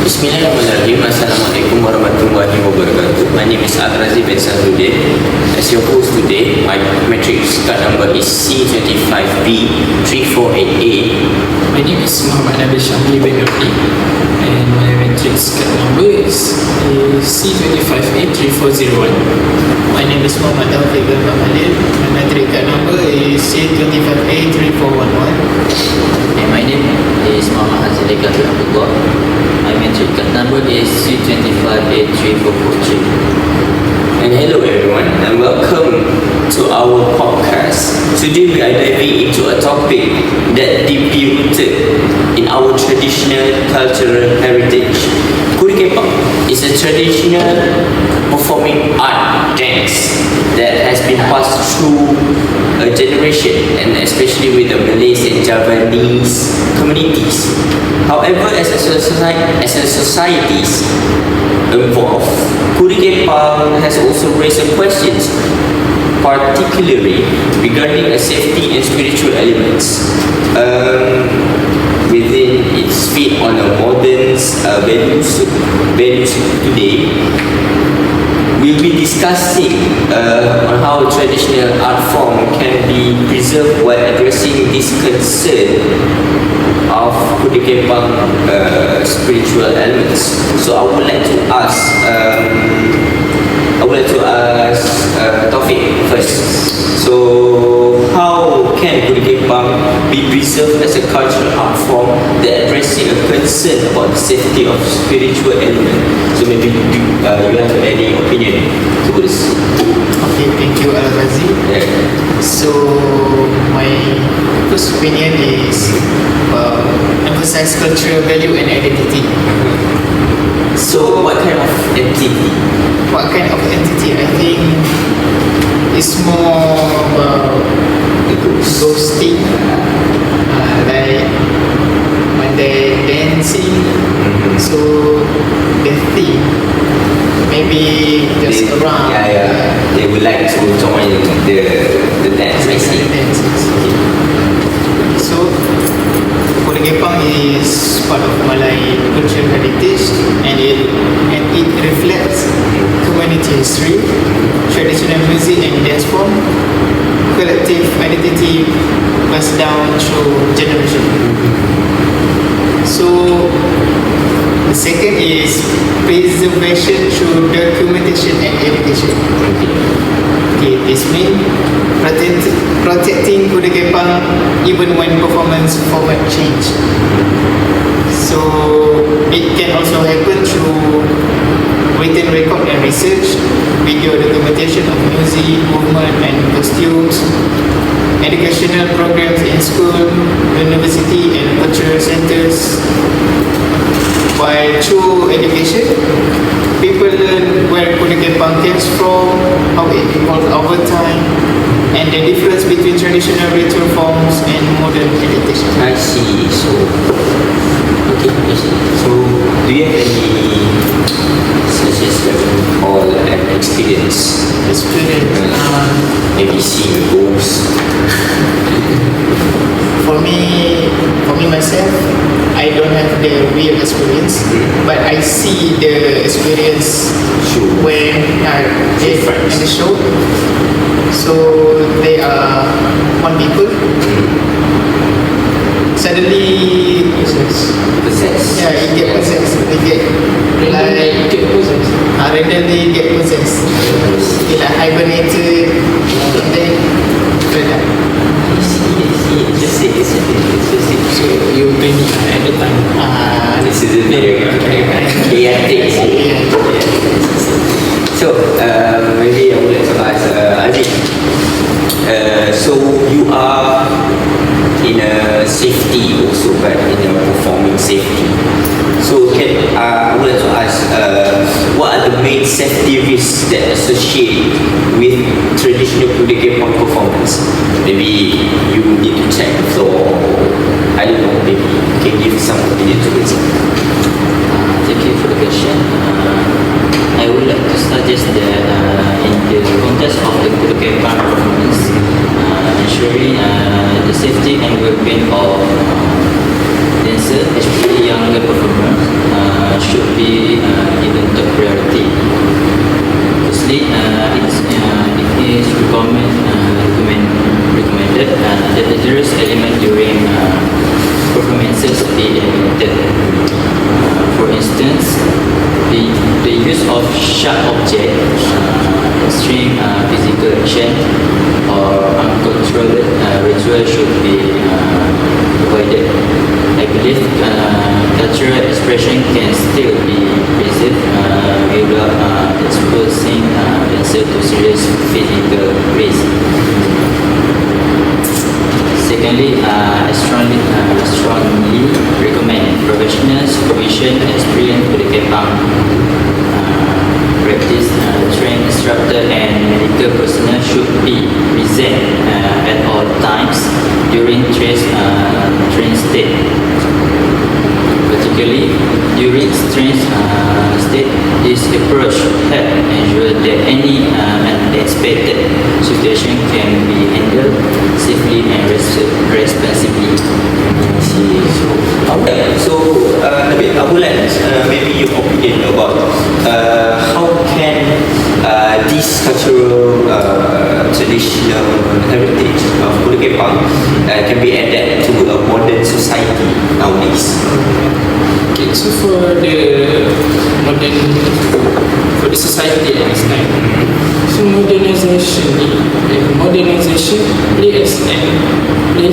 Bismillahirrahmanirrahim. Assalamualaikum warahmatullahi wabarakatuh. My name is AL-RAZI bin Sahruddin. As your host today, my matrix card number is C25B348A. My name is Muhammad Nabil Syamli bin Nurdi, and my matrix card number is C25A3401. My name is Muhammad Taufiq bin Mahalil. My matrix card number is C25A3411. And my name is Muhammad Hazilika bin Abdullah. My matric card number is C25A3443. And hello everyone, and welcome to our podcast. Today we are diving into a topic that deeply rooted in our traditional cultural heritage. Kepang is a traditional performing art dance that has been passed through a generation, and especially with the Malays and Javanese communities. However, as a societies evolve, Kepang has also raised questions, particularly regarding a safety and spiritual elements within its feet on a modern values today. We'll be discussing on how a traditional art form can be preserved while addressing this concern of Kepang spiritual elements. So I would like to ask Taufik first. So how can Kepang be preserved as a cultural art form that addressing a concern about the safety of spiritual element? So maybe you have any opinion to this? Okay, thank you AL-RAZI. So my first opinion is emphasize cultural value and identity. So what kind of entity? What kind of entity? I think it's more ghosting, like when they dancing. So the theme maybe just around. They would like to join the dance. I see. So Kepang is part of Malay cultural heritage, and it reflects community history, traditional music and dance form, collective identity passed down through generation. So the second is preservation through documentation and education. Okay, this means protecting Kepang even when performance format change. So it can also happen through written record and research, video documentation of music, movement and costumes, educational programs in school, university and cultural centers. While through education, people learn where Kepang comes from, how it evolves over time, and the difference between traditional ritual forms and modern heritage. I see. So, okay. So, do you have any suggestion or an experience? Maybe seeing a ghost. For me myself, I don't have the real experience, but I see the experience when they in the show. So they are one people suddenly possessed. Yeah, it get possessed. They get randomly get possessed. They like hibernated and then So you bring it at the time. This is a very chaotic. So maybe I would like to ask Aziz. So you are in a safety also, but in a performing safety. So I would like to ask, what are the main safety risks that associate with traditional Kepang performance? Maybe you need to check the floor. I don't know. Maybe you can give some opinion to it. Thank you for the question. I would like to suggest that in the context of the Kepang performance, ensuring the safety and well-being of dancer, especially younger performers, should instance, the use of sharp objects, extreme physical action, or uncontrolled ritual should be avoided. I believe cultural expression can still be preserved without exposing themselves to serious physical risk. Secondly, I strongly recommend professional supervision and experience for the Kepang practice. Trained instructor and medical personnel should be present at all times during train state. Particularly during strange state, this approach help ensure that any unexpected situation can be handled safely and responsibly. Nabil, I would like maybe your opinion about how can this cultural traditional heritage of Kuala Kepang can be adapted to a modern society nowadays. Okay, so for the society at this time, so modernization plays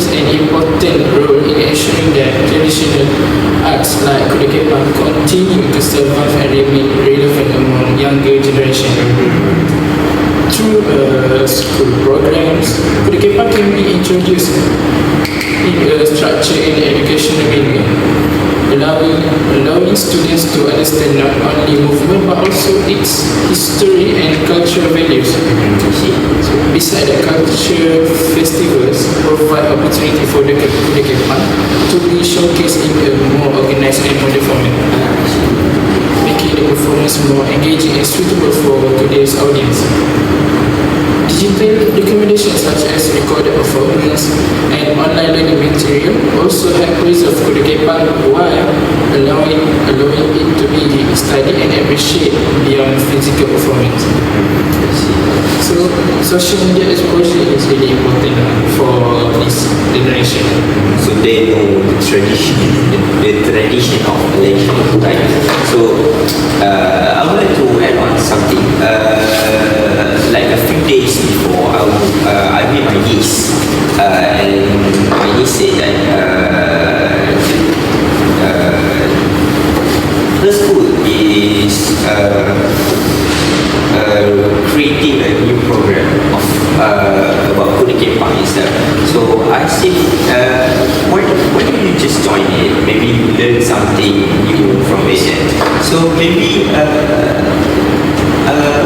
an important role in ensuring that traditional arts like Kuala Kepang continue to survive and remain relevant among younger generation. Through school programs, Kuala Kepang can be introduced in a structured and educational manner, allowing students to understand not only movement but also its history and cultural values. So beside the culture festivals provide opportunity for the Kepang to be showcased in a more organized and modern format, making the performance more engaging and suitable for today's audience. Digital documentation such as recorded performance and online learning material also help preserve Kuala Kepang while allowing it to be studied and appreciated beyond physical performance. So social media exposure is really important for this generation. So they know the tradition of Malaysia, right? So I would like to add on something. Like a few days before, I met my niece, and my niece said that her school is creating a new program of about Kuala Kepang itself. So I said, why don't you just join it? Maybe you learn something new from it. So maybe.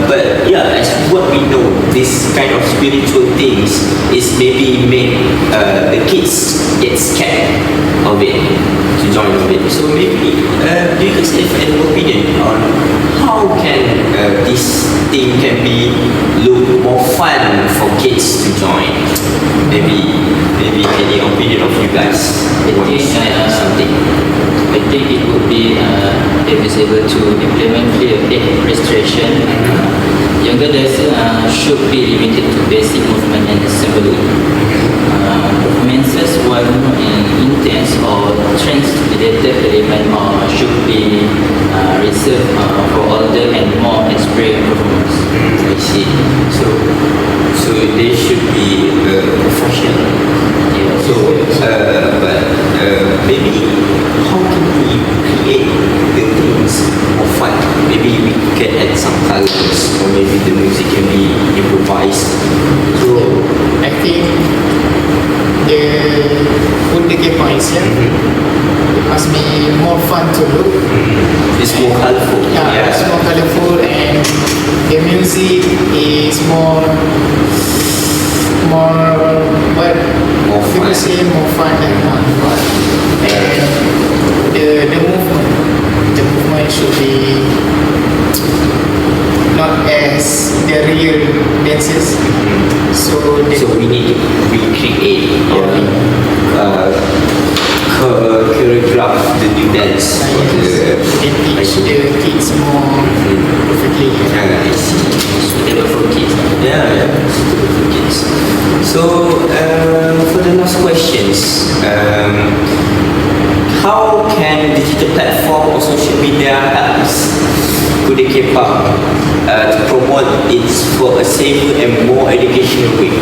But yeah, as what we know, this kind of spiritual things is maybe make the kids get scared of it to join of it. So maybe do you guys have an opinion on how can this thing can be look more fun for kids to join? Maybe any opinion of you guys? I think it would be advisable to implement clear age restriction. Younger dancers should be limited to basic movement and assembly. Performances while not intense or trance-related element should be reserved for older and more experienced performers. I see. So they should be professional. Yeah. So, but maybe how can we create the things more fun? Maybe we can add some colors, or maybe the music can be improvised. So I think the Kuala Kepang itself must be more fun to look. it's more colorful. Yeah, it's more colorful and the music is more what More people fun. say more fun than more fun. And the movement should be not as the real dances. So So we need to recreate or choreograph the new dance for the. they teach the kids more perfectly. I see. Suitable for kids. Yeah, suitable for kids. So for the last questions, how can digital platform or social media media helps Kuda Kepang to promote its for a safer and more educational way?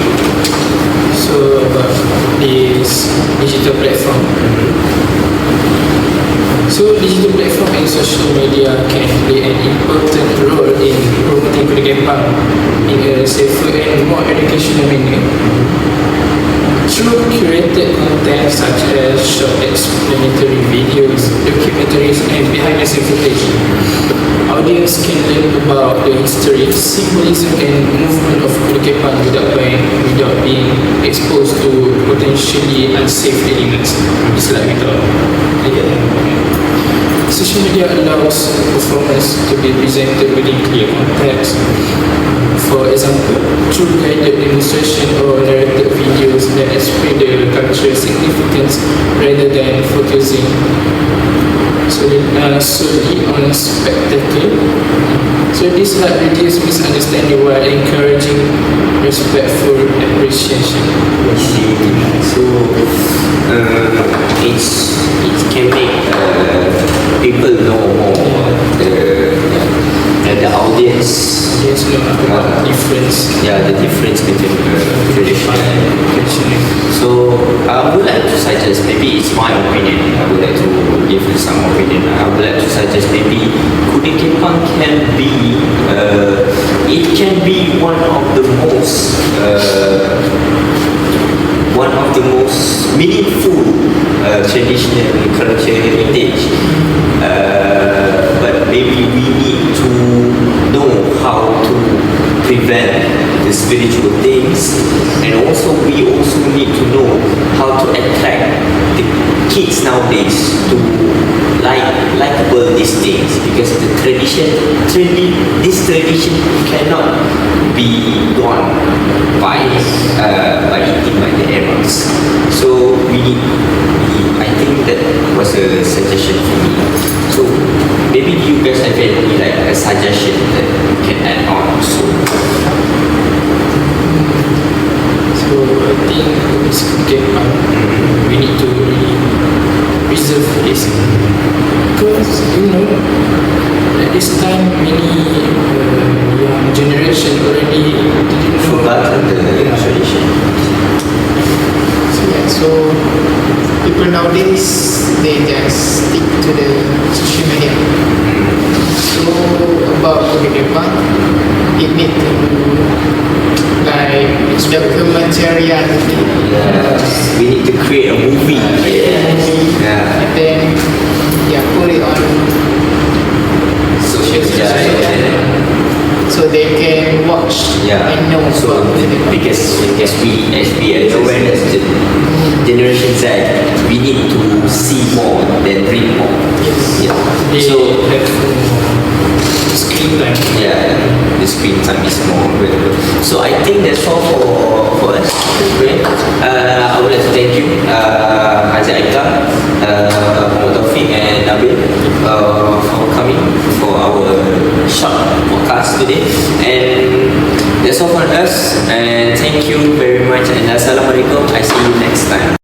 So about this digital platform. So digital platform and social media can play an important role in promoting Kuda Kepang in a safer and more educational manner. Through curated content such as short explanatory videos, documentaries, and behind-the-scenes footage, audience can learn about the history, symbolism, and movement of Kuda Kepang without being exposed to potentially unsafe elements. It's like we thought. Social media allows performance to be presented within clear context. For example, through guided demonstration or narrated videos that explain the cultural significance rather than focusing solely on spectacle. So this helps reduce misunderstanding while encouraging respectful appreciation. So it can make people know more the audience. Yes, no, about difference. Yeah, the difference between traditional and conventional. So I would like to suggest, maybe it's my opinion, I would like to give you some opinion. I would like to suggest maybe Kuda Kepang can be, it can be one of the most meaningful traditional culture heritage. But maybe we need to know how to prevent the spiritual things, and also we also need to know how to attract the kids nowadays to likable these things, because the this tradition cannot be gone by eating by the adults. So I think that was a suggestion for me. So maybe you guys have any like a suggestion that you can add on. So I think this Kuda Kepang, we need to really preserve this, because at this time many young generation already didn't know forgotten the tradition. So people nowadays, they just stick to the social media. So about Kuda Kepang, it need to like documentary. We need to create a movie. Yeah. And then put it on social media, so they can watch and know So about it. because as we are aware as the Generation Z, we need to see more than read more. Yes. Yeah. They So have screen time. yeah, the screen time is more available. So I think that's all for us. Okay. I would like to thank you, Azad Aika, Muhammad Taufik and Nabil, for coming for our short podcast today. And that's all for us. And thank you very much. And Assalamualaikum. I see you next time.